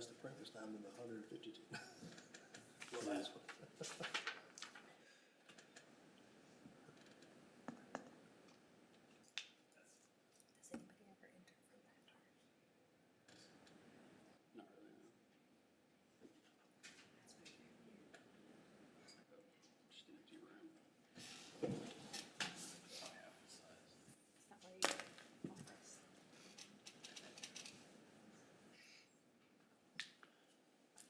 less the print this time than the 152. Well, that's Has anybody ever entered for that? not really, no. That's very weird. Just an empty room. Probably half the size. It's not where your office.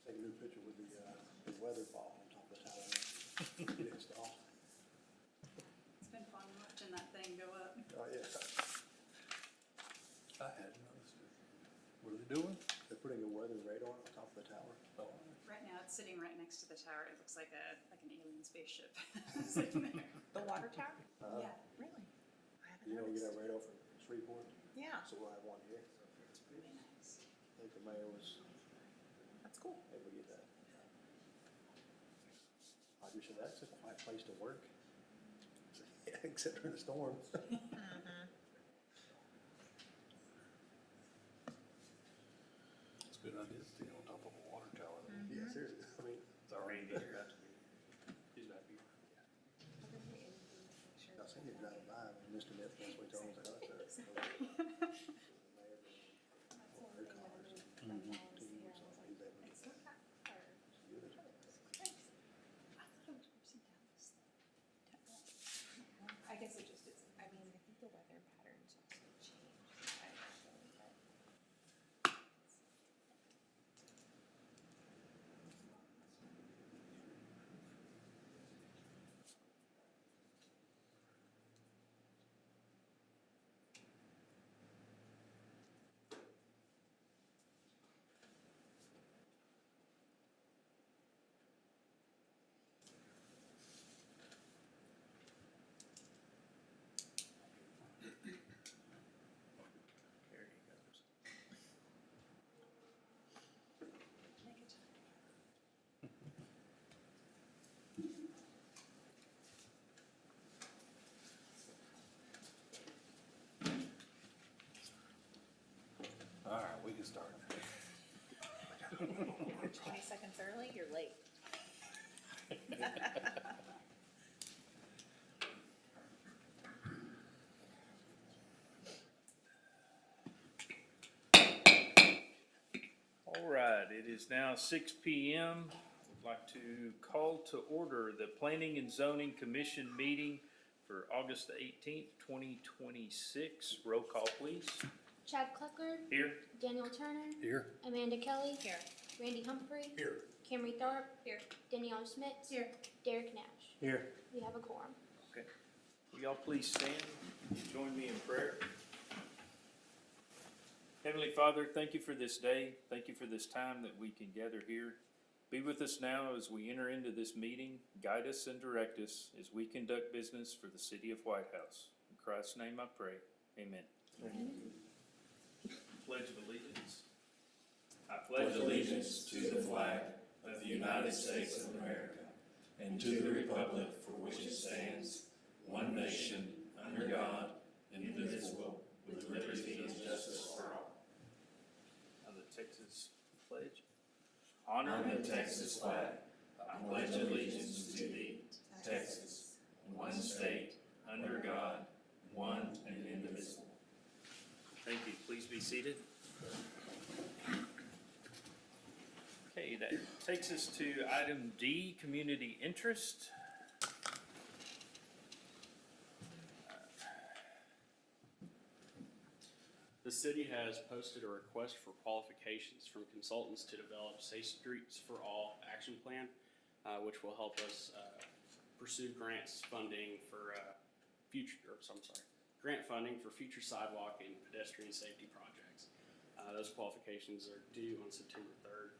Take a new picture with the weather ball on top of the tower. Get it installed. It's been fun watching that thing go up. Oh, yeah. I hadn't noticed it. What are they doing? They're putting a weather radar on top of the tower. Oh, Right now, it's sitting right next to the tower. It looks like an alien spaceship sitting there. The water tower? Yeah. Really? I haven't You know, we get noticed. our radar from Shreveport, Yeah, so we'll have one here. It's pretty nice. I think the mayor was that's cool. able to get that. I just said, that's a quiet place to work. I said, yeah, except for the storm. it's a good idea to be on top of a water tower. Yeah, seriously, I mean, It's already here. He's not here. I seen it driving by, and Mr. Nick, that's what he told me, I was like, oh, that's a. Her cars, teams, so he's able to get that. It's good. I guess it just is, I mean, I think the weather patterns also change. I don't know, but. There he goes. Make it time. All right, we can start. 20 seconds early, you're late. All right, it is now 6 p.m. I'd like to call to order the Planning and Zoning Commission meeting for August the 18th, 2026. Roll call, please. Chad Cleckler, Here. Daniel Turner, Here. Amanda Kelly, Here. Randy Humphrey, Here. Camry Tharp, Here. Danielle Smith, Here. Derek Nash. Here. We have a quorum. Okay. Will y'all please stand and join me in prayer? Heavenly Father, thank you for this day. Thank you for this time that we can gather here. Be with us now as we enter into this meeting. Guide us and direct us as we conduct business for the city of White House. In Christ's name I pray. Amen. Pledge of Allegiance. I pledge allegiance to the flag of the United States of America and to the republic for which it stands, one nation, under God, indivisible, with liberty and justice for all. Of the Texas pledge. Honor On the Texas flag, I pledge allegiance to thee, Texas, one state, under God, one and indivisible. Thank you. Please be seated. Okay, that takes us to item D, community interest. The city has posted a request for qualifications from consultants to develop Safe Streets for All action plan, which will help us pursue grants funding for grant funding for future sidewalk and pedestrian safety projects. Those qualifications are due on September 3rd.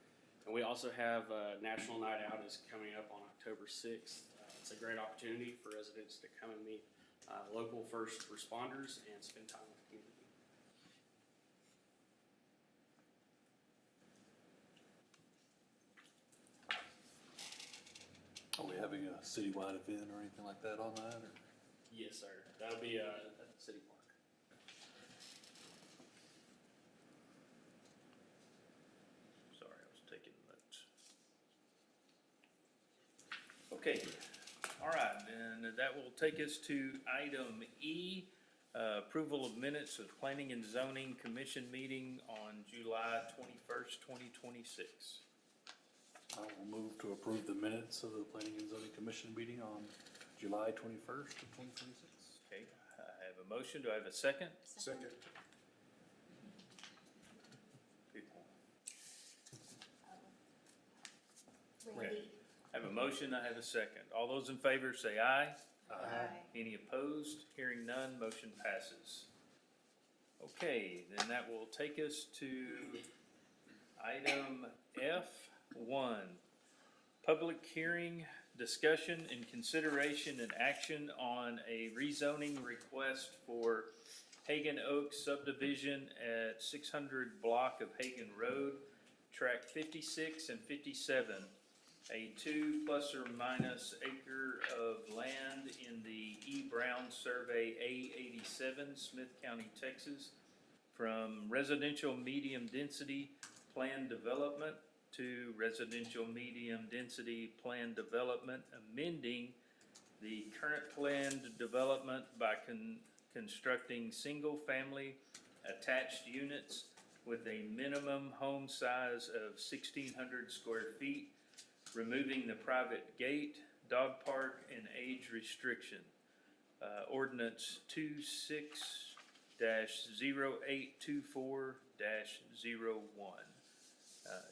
And we also have National Night Out is coming up on October 6th. It's a great opportunity for residents to come and meet local first responders and spend time with the community. Are we having a citywide event or anything like that on that, or? Yes, sir. That'll be at the city park. Sorry Okay, all right, and that will take us to item E, approval of minutes of Planning and Zoning Commission meeting on July 21st, 2026. I will move to approve the minutes of the Planning and Zoning Commission meeting on July 21st of 2026. Okay, I have a motion. Do I have a second? Second. Randy. I have a motion, I have a second. All those in favor say aye. Aye. Any opposed? Hearing none, motion passes. Okay, then that will take us to item F1. Public hearing, discussion, and consideration and action on a rezoning request for Hagan Oaks subdivision at 600 block of Hagan Road, Tract 56 and 57. A 2 plus or minus acre of land in the E. Brown Survey A87, Smith County, Texas, from residential medium density planned development to residential medium density planned development, amending the current planned development by constructing single-family attached units with a minimum home size of 1,600 square feet, removing the private gate, dog park, and age restriction. Ordinance 26-0824-01.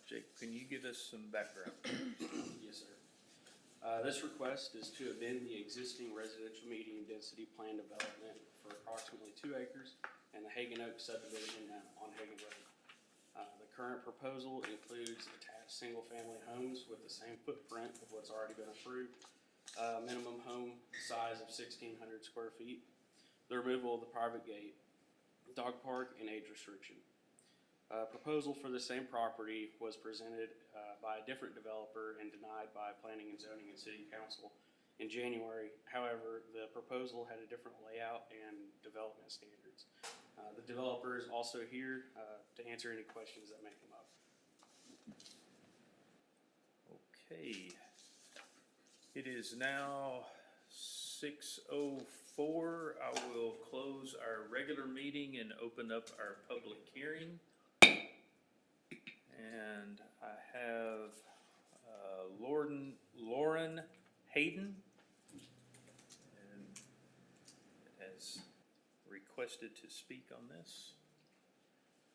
Jake, can you give us some background? Yes, sir. This request is to amend the existing residential medium density plan development for approximately 2 acres and the Hagan Oaks subdivision on Hagan Rd. The current proposal includes attached single-family homes with the same footprint of what's already been approved, minimum home size of 1,600 square feet, the removal of the private gate, dog park, and age restriction. Proposal for the same property was presented by a different developer and denied by Planning and Zoning and City Council in January. However, the proposal had a different layout and development standards. The developer is also here to answer any questions that may come up. Okay. It is now 6:04. I will close our regular meeting and open up our public hearing. And I have Lauren Hayden, and has requested to speak on this.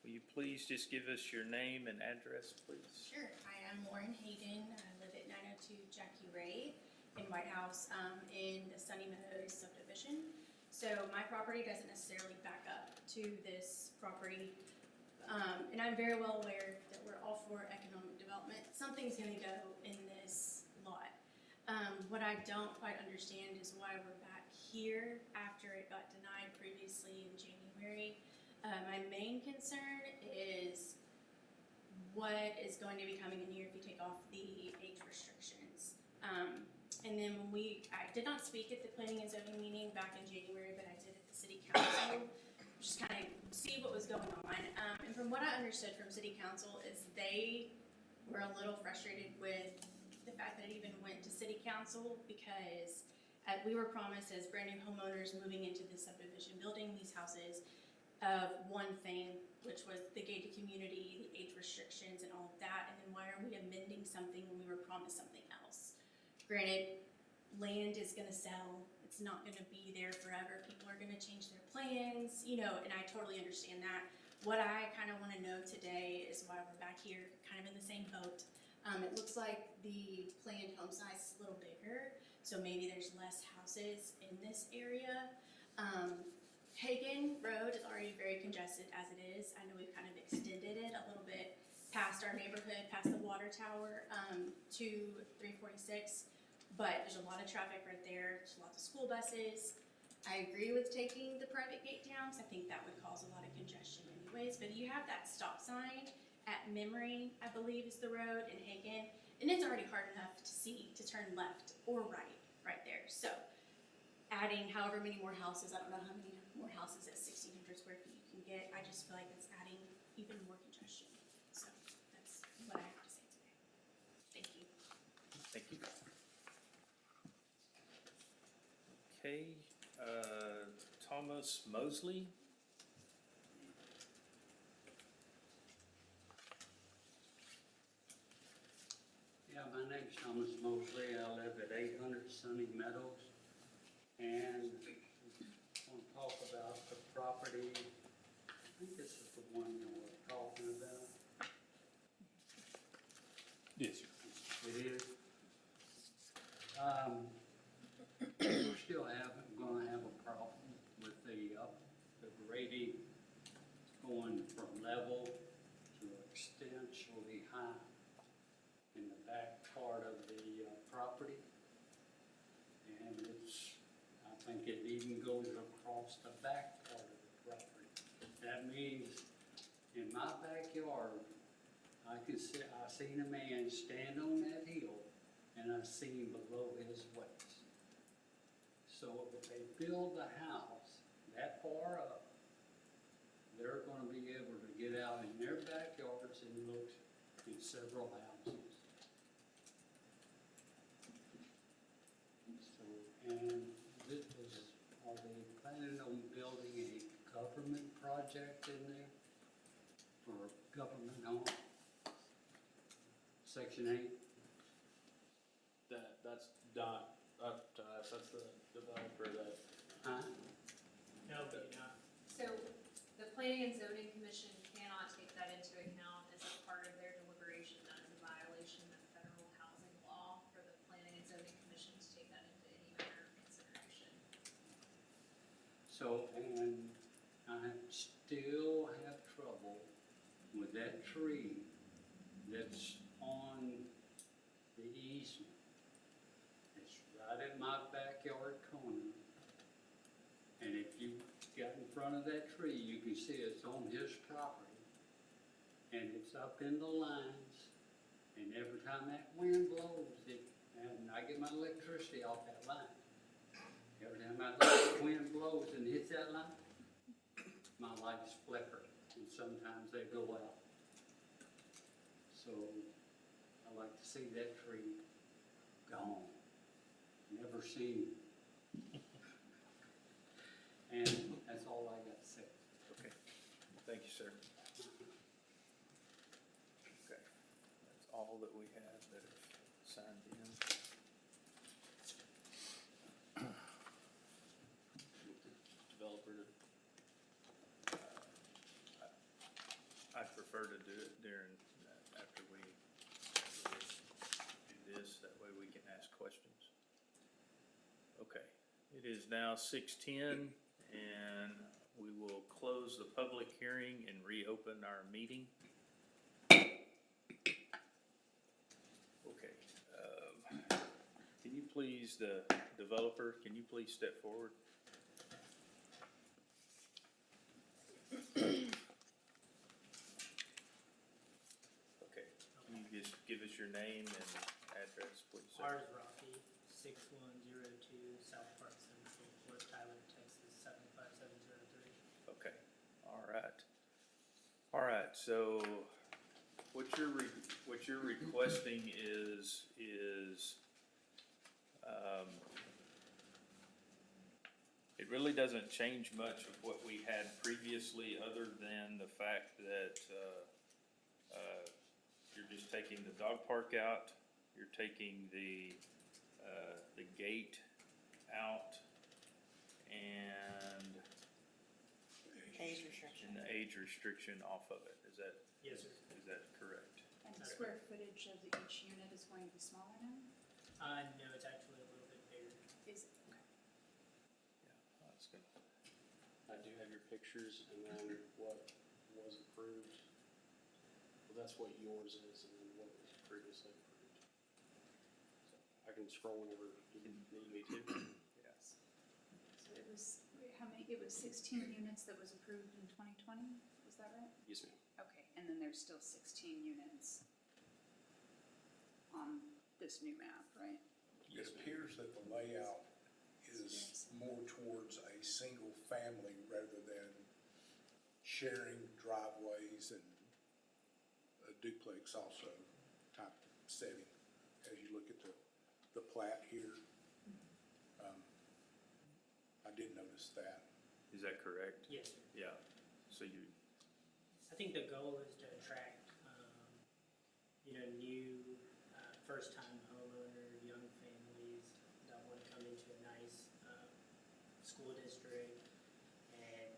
Will you please just give us your name and address, please? Sure. Hi, I'm Lauren Hayden. I live at 902 Jackie Ray in White House in the Sunny Meadows subdivision. So my property doesn't necessarily back up to this property. And I'm very well aware that we're all for economic development. Something's going to go in this lot. What I don't quite understand is why we're back here after it got denied previously in January. My main concern is what is going to be coming in here if you take off the age restrictions. And then I did not speak at the Planning and Zoning meeting back in January, but I did at the City Council, just kind of see what was going on. And from what I understood from City Council is they were a little frustrated with the fact that it even went to City Council because we were promised as brand new homeowners moving into the subdivision, building these houses, of one thing, which was the gated community, the age restrictions and all of that, and then why are we amending something when we were promised something else? Granted, land is gonna sell, it's not gonna be there forever, people are gonna change their plans, you know, and I totally understand that. What I kinda wanna know today is why we're back here, kind of in the same boat. It looks like the planned home size is a little bigger, so maybe there's less houses in this area. Hagan Road is already very congested as it is. I know we've kind of extended it a little bit past our neighborhood, past the water tower, to 346, but there's a lot of traffic right there. There's lots of school buses. I agree with taking the private gate down, because I think that would cause a lot of congestion anyways, but you have that stop sign at Memory, I believe is the road, in Hagan, and it's already hard enough to see to turn left or right there. So adding however many more houses, I don't know how many more houses at 1,600 square feet you can get. I just feel like it's adding even more congestion. So that's what I have to say today. Thank you. Thank you. Okay, Thomas Mosley. Yeah, my name's Thomas Mosley. I live at 800 Sunny Meadows. And I want to talk about the property. I think this is the one you were talking about. Yes, sir. It is. We're still gonna have a problem with the grading going from level to extensionally high in the back part of the property. And I think it even goes across the back part of the property. That means in my backyard, I seen a man stand on that hill and I seen below his waist. So if they build the house that far up, they're gonna be able to get out in their backyards and look in several houses. So, and this was, are they planning on building a government project in there for government home? Section 8? That's not up to us, that's the developer that. Huh? No, but not. So the Planning and Zoning Commission cannot take that into account as a part of their deliberation. That is a violation of federal housing law for the Planning and Zoning Commission to take that into any matter of consideration. So, and I still have trouble with that tree that's on the easement. It's right at my backyard corner. And if you got in front of that tree, you can see it's on his property. And it's up in the lines. And every time that wind blows, and I get my electricity off that line. Every time the wind blows and hits that line, my lights flicker, and sometimes they go out. So I like to see that tree gone, never seen. And that's all I got to say. Okay, thank you, sir. Okay, that's all that we have that have signed in. Developer, I prefer to do it during, after we do this, that way we can ask questions. Okay, it is now 6:10, and we will close the public hearing and reopen our meeting. Okay, can you please, the developer, can you please step forward? Okay, can you just give us your name and address, please, sir? Ours Rocky, 6102 South Park Central, Fort Tyler, Texas, 75703. Okay, all right. All right, so what you're requesting is, it really doesn't change much of what we had previously, other than the fact that, you're just taking the dog park out, you're taking the gate out, and Age restriction. the age restriction off of it. Is that, Yes, sir. is that correct? And the square footage of each unit is going to be smaller now? No, it's actually a little bit bigger. Is it? Okay. Yeah, that's good. I do have your pictures and then what was approved. Well, that's what yours is and then what was previously approved. So I can scroll whenever you need me to. Yes. So it was, how many, it was 16 units that was approved in 2020, is that right? Yes, ma'am. Okay, and then there's still 16 units on this new map, right? It appears that the layout is more towards a single family rather than sharing driveways and a duplex also type setting, as you look at the plat here. did notice that. Is that correct? Yes, sir. Yeah, so you, I think the goal is to attract, new, first-time homeowner, young families that want to come into a nice, school district and,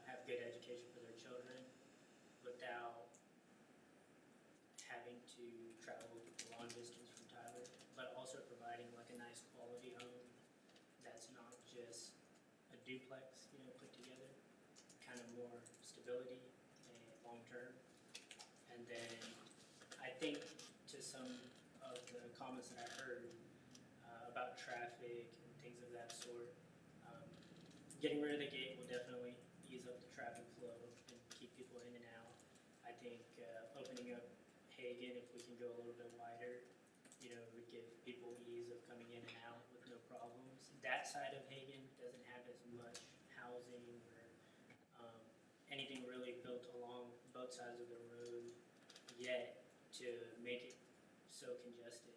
have good education for their children without having to travel a long distance from Tyler, but also providing like a nice quality home that's not just a duplex, put together, kind of more stability and long-term. And then I think to some of the comments that I heard about traffic and things of that sort, getting rid of the gate will definitely ease up the traffic flow and keep people in and out. I think opening up Hagan, if we can go a little bit wider, would give people ease of coming in and out with no problems. That side of Hagan doesn't have as much housing or anything really built along both sides of the road yet to make it so congested.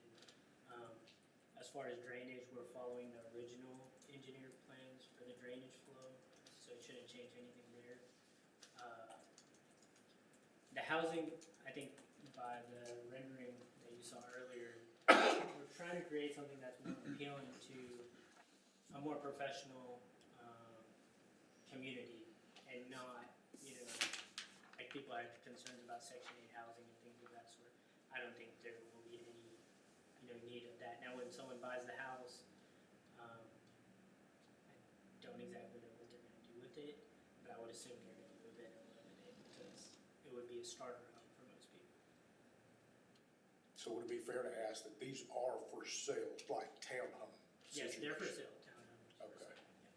As far as drainage, we're following the original engineered plans for the drainage flow, so it shouldn't change anything there. The housing, I think by the rendering that you saw earlier, we're trying to create something that's more appealing to a more professional community and not, like people have concerns about Section 8 housing and things of that sort. I don't think there will be any, need of that. Now, when someone buys the house, I don't exactly know what they're going to do with it, but I would assume they're going to move in and live in it because it would be a starter home for most people. So would it be fair to ask that these are for sale, like townhomes? Yes, they're for sale, townhomes. for Okay. sale, yeah.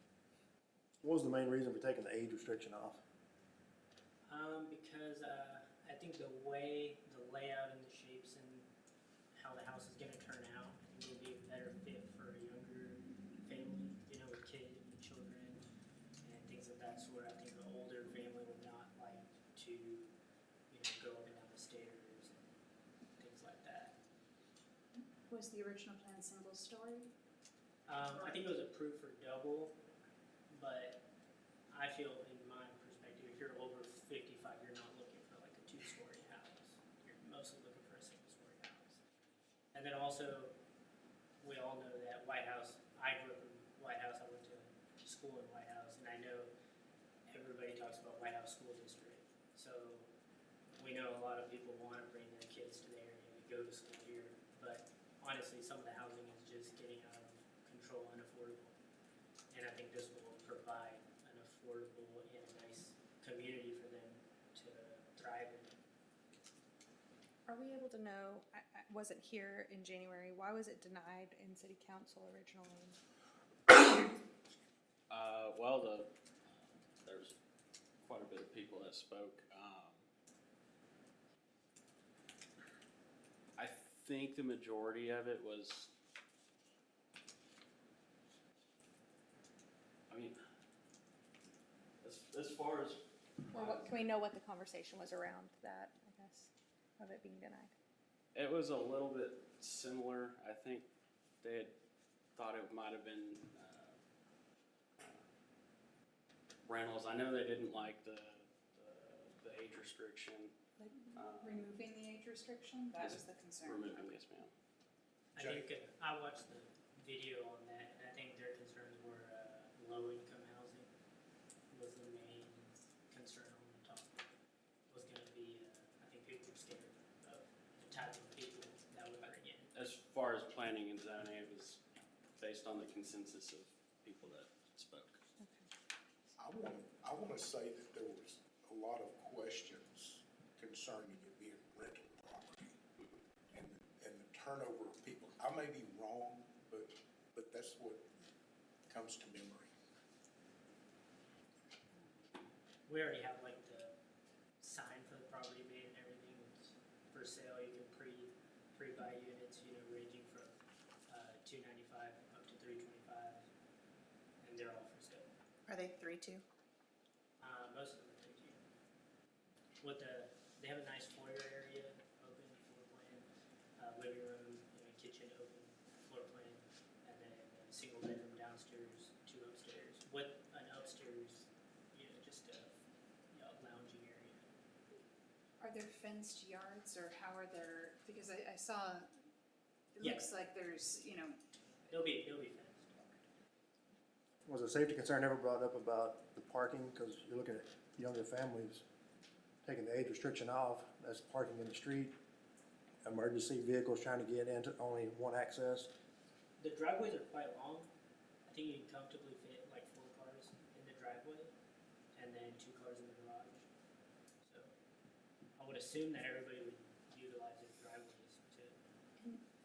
What was the main reason for taking the age restriction off? Because I think the way, the layout and the shapes and how the house is gonna turn out, I think it'll be a better fit for a younger family, with kids and children and things of that sort. I think an older family would not like to, go up and down the stairs and things like that. Was the original plan single story? I think it was approved for double, but I feel in my perspective, if you're over 55, you're not looking for like a 2-story house. You're mostly looking for a single-story house. And then also, we all know that White House, I grew up in White House, I went to school in White House, and I know everybody talks about White House School District. So we know a lot of people want to bring their kids to the area to go to school here, but honestly, some of the housing is just getting out of control and unaffordable. And I think this will provide an affordable and a nice community for them to thrive in. Are we able to know, I wasn't here in January, why was it denied in city council originally? There's quite a bit of people that spoke. I think the majority of it was, as far as. Or what, can we know what the conversation was around that, I guess, of it being denied? It was a little bit similar. I think they had thought it might have been rentals. I know they didn't like the age restriction. Removing the age restriction? That was the concern. Removing, yes, ma'am. I think, I watched the video on that, and I think their concerns were low-income housing was the main concern on the topic. Was gonna be, I think people were scared of the type of people that would bring in. As far as planning and zoning, it was based on the consensus of people that spoke. I wanna say that there was a lot of questions concerning it being rental property and the turnover of people. I may be wrong, but that's what comes to memory. We already have like the sign for the property made and everything. It's for sale. You can pre-buy units, ranging from $295 up to $325, and they're all for sale. Are they 3-2? Most of them are 3-2. They have a nice foyer area, open floor plan, living room, kitchen, open floor plan, and then a single bedroom downstairs, 2 upstairs, with Are there fenced yards or how are there, because I saw, it Yeah. looks like there's, you know, It'll be fenced. Was a safety concern ever brought up about the parking? Because you're looking at younger families taking the age restriction off, that's parking in the street. Emergency vehicles trying to get into only one access. The driveways are quite long. I think you can comfortably fit like 4 cars in the driveway and then 2 cars in the garage. So I would assume that everybody would utilize their driveways to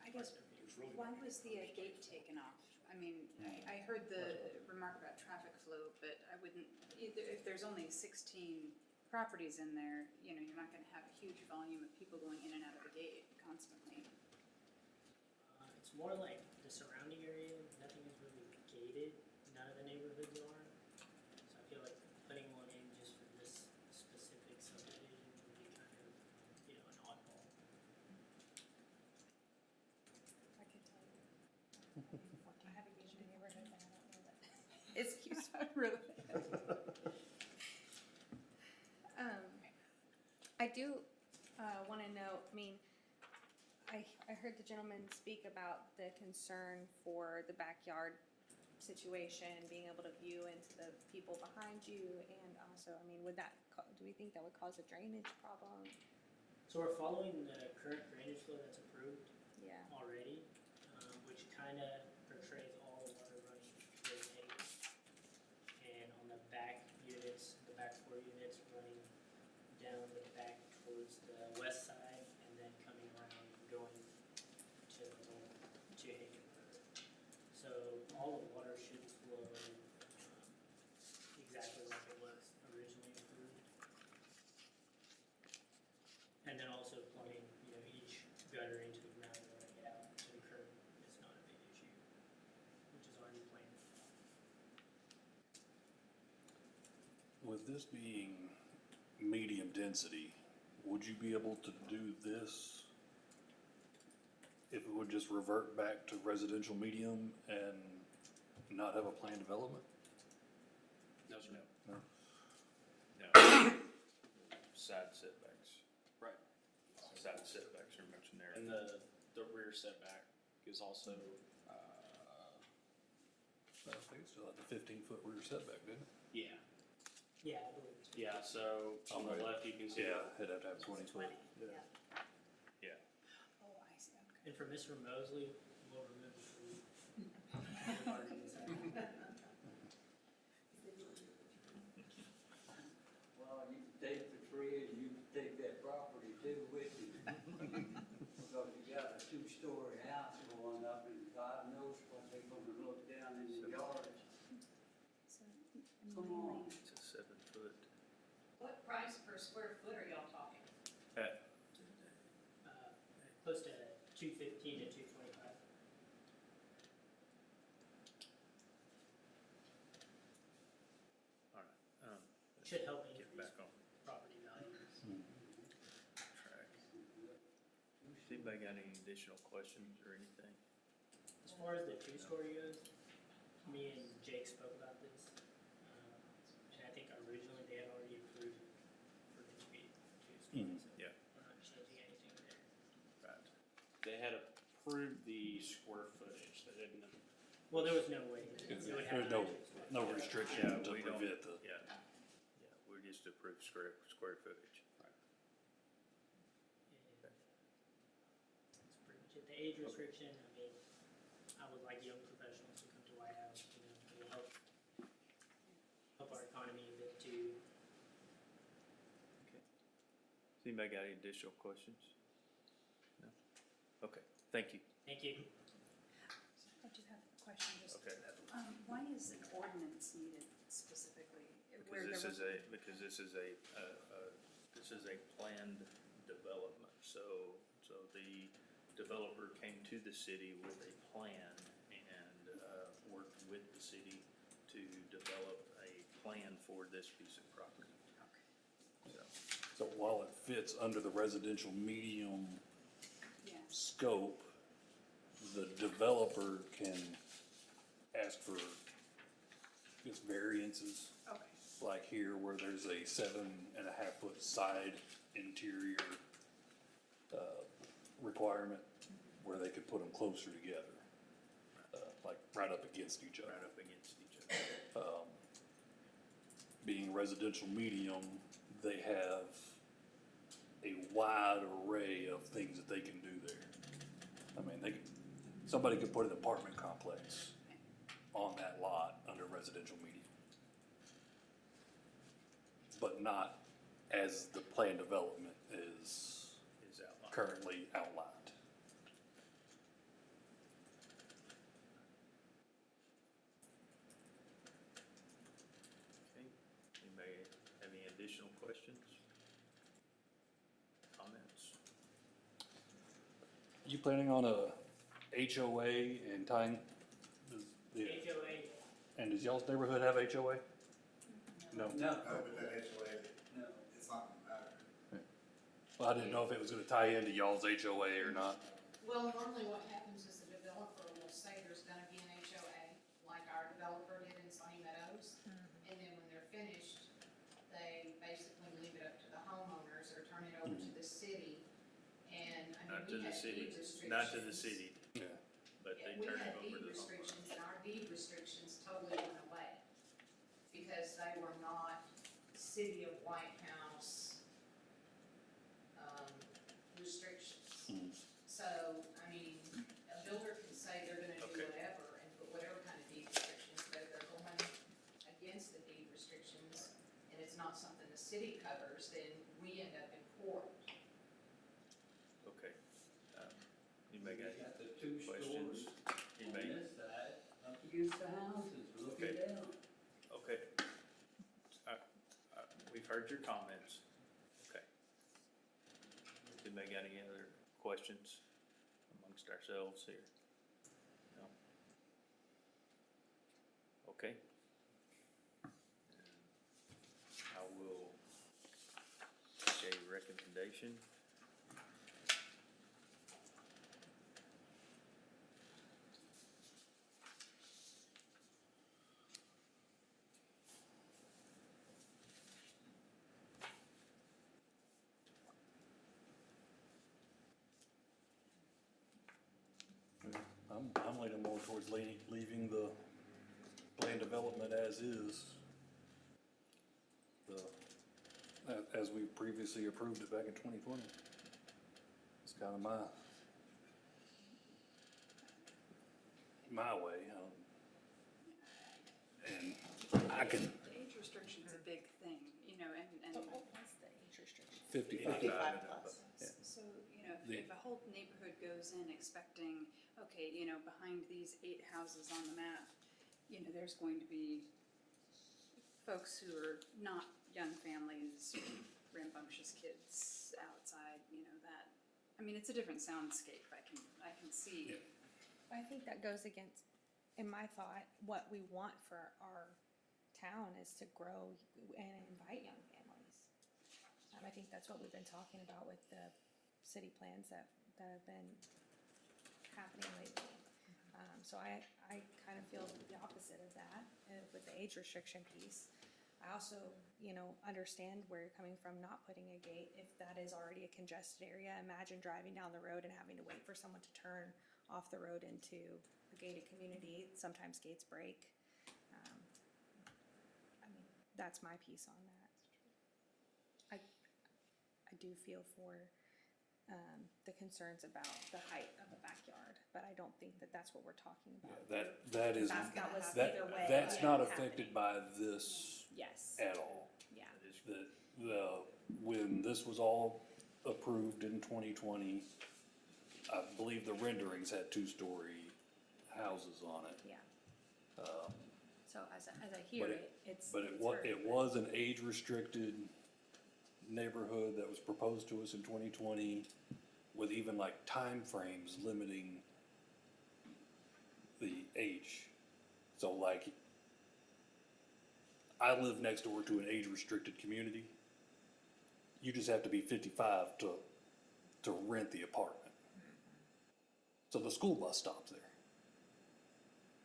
I park guess, their vehicles. why was the gate taken off? I mean, I heard the remark about traffic flow, but I wouldn't, if there's only 16 properties in there, you know, you're not gonna have a huge volume of people going in and out of the gate constantly. It's more like the surrounding area, nothing is really gated, none of the neighborhoods are. So I feel like putting one in just for this specific subdivision would be kind of, you know, an oddball. I could tell you. I haven't been in the neighborhood, and I don't know that. Excuse me. Really? I do want to know, I mean, I heard the gentleman speak about the concern for the backyard situation, being able to view into the people behind you, and also, I mean, would that, do we think that would cause a drainage problem? So we're following the current drainage flow that's approved Yeah. already, which kind of portrays all the water running through the tank. And on the back units, the back 4 units running down the back towards the west side and then coming around going to Hagan Rd. So all the water should flow exactly like it was originally approved. And then also plumbing, you know, each gutter into the ground and letting it out to the curb is not a big issue, which is already planned. With this being medium density, would you be able to do this if it would just revert back to residential medium and not have a planned development? No, sir. No. No. Side setbacks. Right. Side setbacks are mentioned there. And the rear setback is also, I think it's still at the 15-foot rear setback, didn't it? yeah. Yeah, I believe it's. Yeah, so on the left, you can see. It'd have to have 20 foot. Yeah. Yeah. Oh, I see, okay. And for Mr. Mosley, we'll remove the tree. Well, you can take the tree and you can take that property too with you. Because you got a 2-story house going up and God knows what they're gonna look down in the yards. So, Come on. It's a 7-foot. What price per square foot are y'all talking? Close to 215 to 225. All right. Should help Get increase back on property values. track. Does anybody got any additional questions or anything? As far as the 2-story goes, me and Jake spoke about this, and I think originally they had already approved for it to be 2 stories. So Yeah. we're not changing anything there. Right. They had approved the square footage, they didn't. Well, there was no way. It would have There's to- no restriction Yeah, to we don't, prevent the. yeah, we're just to approve square footage. That's pretty much it. The age restriction, I mean, I would like young professionals to come to White House, you know, it will help our economy a bit too. Okay. Does anybody got any additional questions? No? Okay, thank you. Thank you. I just have a question, just, Okay. why is an ordinance needed specifically? Where Because there this is a planned development, so the developer came to the city with a plan and, worked with the city to develop a plan for this piece of property. So, So while it fits under the residential medium Yeah. scope, the developer can ask for, I guess, variances. Okay. Like here where there's a 7.5 foot side interior closer together, like right up against each other. Right up against each other. Being residential medium, they have a wide array of things that they can do there. I mean, somebody could put an apartment complex on that lot under residential medium. But not as the plan development is Is outlined. currently outlined. Okay, anybody have any additional questions? Comments? You planning on a HOA and tying? HOA, And does y'all's neighborhood have HOA? No. No, With that HOA, no. it's not gonna matter. Well, I didn't know if it was gonna tie into y'all's HOA or not. Well, normally what happens is the developer will say there's gonna be an HOA, like our developer did in Sunny Meadows. And then when they're finished, they basically leave it up to the homeowners or turn it over to the city. And, I Not mean, to we the had city, deed restrictions. not to the city, Yeah. but they We turn had it over deed to the homeowner. restrictions, and our deed restrictions totally went away. Because they were not city of White House, restrictions. Mhm. So, I mean, a builder can say they're gonna do Okay. whatever and put whatever kind of deed restrictions, but if they're going against the deed restrictions and it's not something the city covers, then we end up in court. Okay. Anybody got You any got the two questions? stories on Anybody? this side, up against the houses, looking Okay. down. Okay. We've heard your comments. Okay. Anybody got any other questions amongst ourselves here? No? Okay. I will take a recommendation. I'm leaning more towards leaving the plan development as is. As we previously approved it back in 2020. It's kind of my way. And I can, The age restriction's a big thing, you know, and What's the age restriction? 55. Yeah. so, you know, The- if a whole neighborhood goes in expecting, okay, you know, behind these 8 houses on the map, you know, there's going to be folks who are not young families, rambunctious kids outside, you know, that, I mean, it's a different soundscape, I can see. Yeah. I think that goes against, in my thought, what we want for our town is to grow and invite young families. I think that's what we've been talking about with the city plans that have been happening lately. So I kind of feel the opposite of that with the age restriction piece. I also, you know, understand where you're coming from, not putting a gate if that is already a congested area. Imagine driving down the road and having to wait for someone to turn off the road into a gated community. Sometimes gates break. I mean, that's my piece on that. I do feel for the concerns about the height of a backyard, but I don't think that that's what we're talking about. that is, That was that, either way. that's not happening. affected by this Yes, at all. yeah. When this was all approved in 2020, I believe the renderings had 2-story houses on it. Yeah. So as I hear But it, it's. But it's very it was an age-restricted neighborhood that was proposed to us in 2020 with even like timeframes limiting the age. So like, I live next door to an age-restricted community. You just have to be 55 to rent the apartment. So the school bus stops there.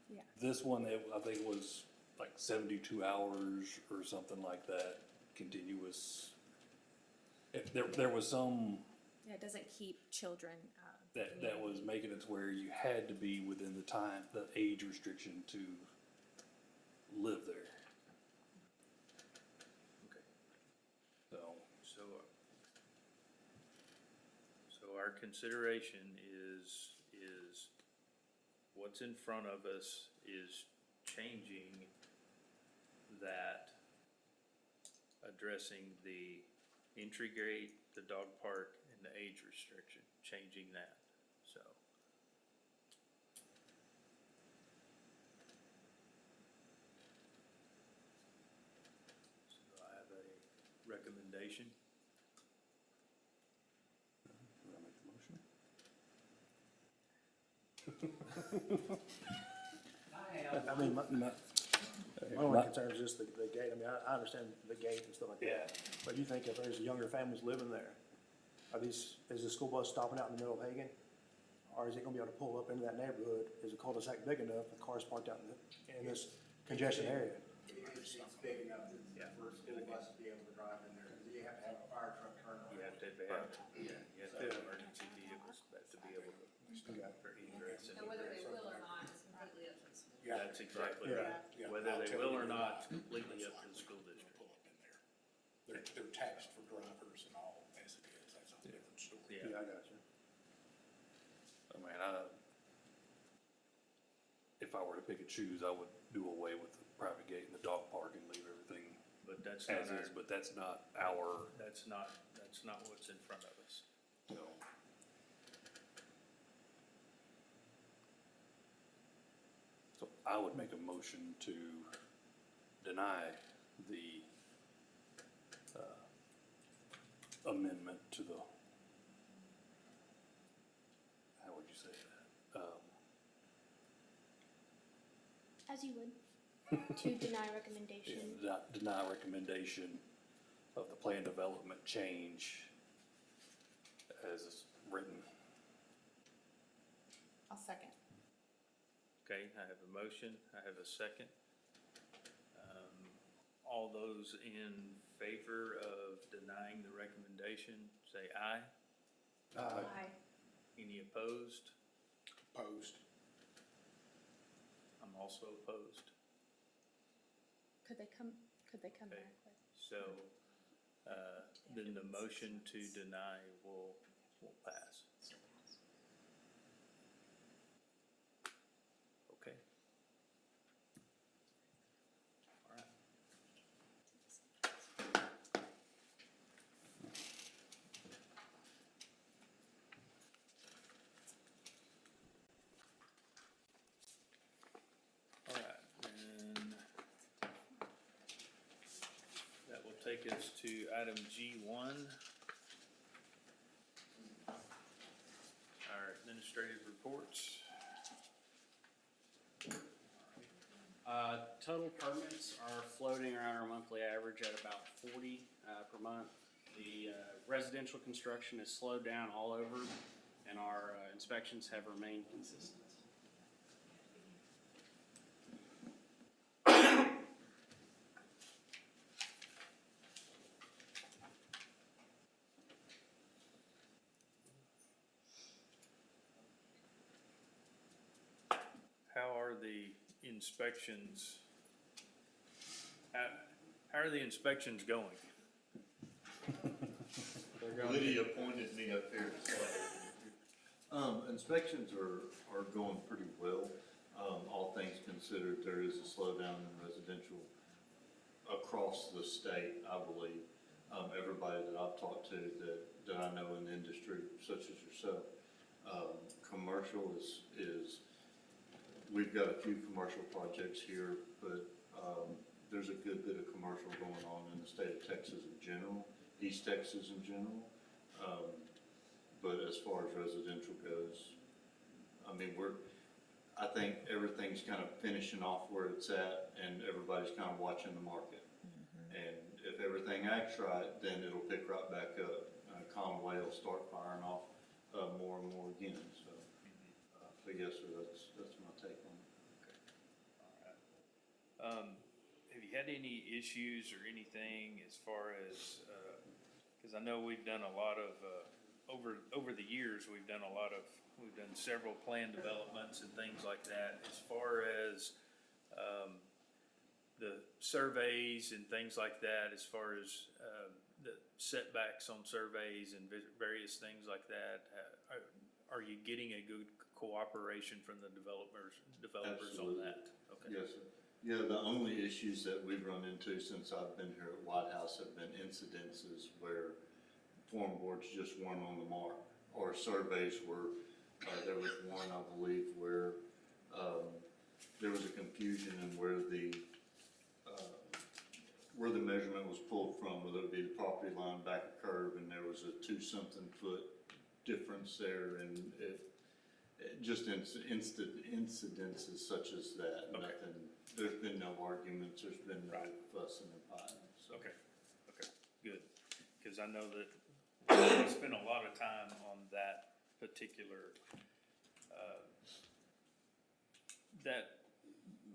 Yeah. This one, I think it was like 72 hours or something like that, continuous. There was some, Yeah, it doesn't keep children that was making it to where you had to be within the age restriction to live there. Okay. So, So our consideration is what's in front of us is changing that, addressing the entry gate, the dog park, and the age restriction, changing that, so. So I have a recommendation. do I make the motion? I mean, my only concern is just the gate. I mean, I understand the gate and stuff like that. But you think if there's younger families living there, is the school bus stopping out in the middle of Hagan? Or is it gonna be able to pull up into that neighborhood? Is the cul-de-sac big enough with cars parked out in this congestion area? It's big enough for a school bus to be able to drive in there, because you have to have a fire truck turn around. You have to have emergency vehicles to be able to, for egress and And whether they egress. will or not is completely up to the school. Yeah. That's exactly Yeah. right. Yeah, Whether I'll they tell will you or what, not, it's completely up to the school district. Pull up in there. They're taxed for drivers and all, as it is, that's a different story. Yeah. Yeah, I got you. I mean, if I were to pick and choose, I would do away with the private gate and the dog park and leave everything But that's not as our, is, but that's not our, that's not what's in front of us. you know. So I would make a motion to deny the, amendment to the, how would you say that? As you would. To deny recommendation. Deny recommendation of the plan development change as it's written. I'll second. Okay, I have a motion, I have a second. All those in favor of denying the recommendation, say aye. Aye. Any opposed? Opposed. I'm also opposed. Could they come Okay. back with? So, then the motion to deny will pass. Okay. All right. All right, and that will take us to item G1. Our administrative reports. Total permits are floating around our monthly average at about 40 per month. The residential construction has slowed down all over, and our inspections have remained consistent. How are the inspections? How are the inspections going? Lydia pointed me up here. Inspections are going pretty well. All things considered, there is a slowdown in residential across the state, I believe. Everybody that I've talked to that I know in the industry, such as yourself, commercial is, we've got a few commercial projects here, but, there's a good bit of commercial going on in the state of Texas in general, East Texas in general. But as far as residential goes, I mean, I think everything's kind of finishing off where it's at, and everybody's kind of watching the market. And if everything acts right, then it'll pick right back up. Conway will start firing off more and more again, so. So yes, sir, that's my take on it. Have you had any issues or anything as far as, because I know we've done a lot of over the years, we've done several plan developments and things like that. As far as, the surveys and things like that, as far as, the setbacks on surveys and various things like that, are you getting a good cooperation from the developers on Absolutely. that? Okay. Yes, sir. Yeah, the only issues that we've run into since I've been here at White House have been incidences where form boards just weren't on the mark, or surveys were, there was one, I believe, where, there was a confusion in where the measurement was pulled from, whether it be the property line back a curve, and there was a 2-something foot difference there, and it just incidences such as that. Okay. Nothing, there's been no arguments, there's been no fussing and fighting, so. Okay, good. Because I know that we spent a lot of time on that particular,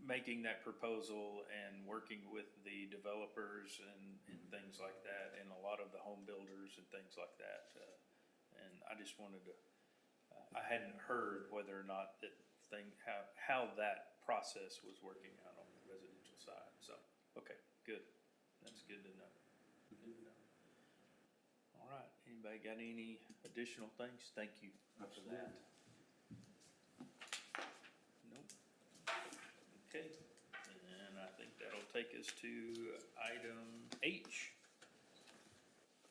making that proposal and working with the developers and things like that, and a lot of the home builders and things like that. And I just wanted to, I hadn't heard whether or not how that process was working out on the residential side. So, okay, good. That's good to know. Good to know. All right, anybody got any additional things? Thank you for that. Nope. Okay, and I think that'll take us to item H.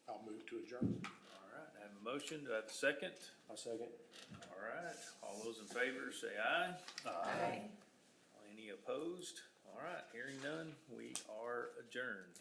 I'll move to adjourn. All right, I have a motion. Do I have a second? I'll second. All right, all those in favor say aye. Aye. Any opposed? All right, hearing none, we are adjourned.